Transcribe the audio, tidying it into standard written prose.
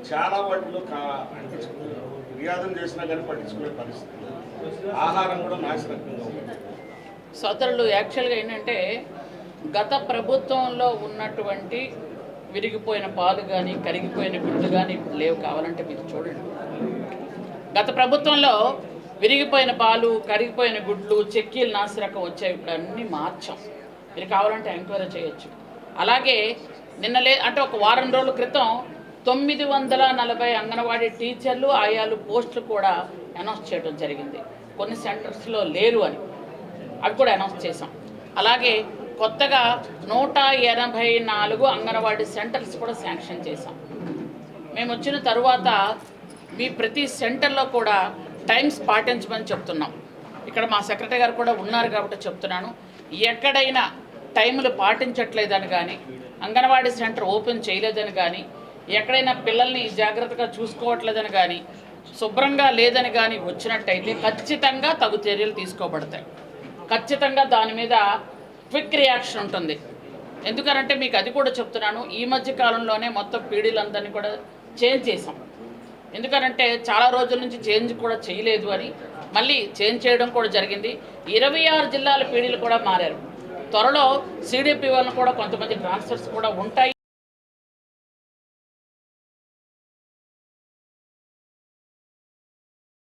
చాలా వాటిలో ఫిర్యాదం చేసినా కానీ పట్టించుకునే పరిస్థితి, ఆహారం కూడా నాశనకంగా ఉంది. సోదరులు యాక్చువల్గా ఏంటంటే గత ప్రభుత్వంలో ఉన్నటువంటి విరిగిపోయిన పాలు కానీ కరిగిపోయిన గుడ్లు కానీ ఇప్పుడు లేవు. కావాలంటే మీరు చూడండి. గత ప్రభుత్వంలో విరిగిపోయిన పాలు కరిగిపోయిన గుడ్లు చెక్కీలు నాసిరకం వచ్చాయి. ఇప్పుడు అన్నీ మార్చాం. మీరు కావాలంటే ఎంక్వైరీ చేయొచ్చు. అలాగే అంటే ఒక వారం రోజుల క్రితం 940 అంగన్వాడీ టీచర్లు ఆయాలు పోస్టులు కూడా అనౌన్స్ చేయడం జరిగింది. కొన్ని సెంటర్స్లో లేరు అని అవి కూడా అనౌన్స్ చేసాం. అలాగే కొత్తగా 184 అంగన్వాడీ సెంటర్స్ కూడా శాంక్షన్ చేసాం. మేము వచ్చిన తరువాత మీ ప్రతి సెంటర్లో కూడా టైమ్స్ పాటించమని చెప్తున్నాం. ఇక్కడ మా సెక్రటరీ గారు కూడా ఉన్నారు కాబట్టి చెప్తున్నాను. ఎక్కడైనా టైములు పాటించట్లేదని కానీ, అంగన్వాడీ సెంటర్ ఓపెన్ చేయలేదని కానీ, ఎక్కడైనా పిల్లల్ని జాగ్రత్తగా చూసుకోవట్లేదని కానీ, శుభ్రంగా లేదని కానీ వచ్చినట్టయితే ఖచ్చితంగా తగు చర్యలు తీసుకోబడతాయి. ఖచ్చితంగా దాని మీద క్విక్ రియాక్షన్ ఉంటుంది. ఎందుకనంటే మీకు అది కూడా చెప్తున్నాను, ఈ మధ్య కాలంలోనే మొత్తం పీడీలందరినీ కూడా చేంజ్ చేసాం. ఎందుకనంటే చాలా రోజుల నుంచి చేంజ్ కూడా చేయలేదు అని మళ్ళీ చేంజ్ చేయడం కూడా జరిగింది. 26 జిల్లాల పీడీలు కూడా మారారు. త్వరలో CDP వాళ్ళని కూడా కొంతమంది ట్రాన్స్ఫర్స్ కూడా ఉంటాయి.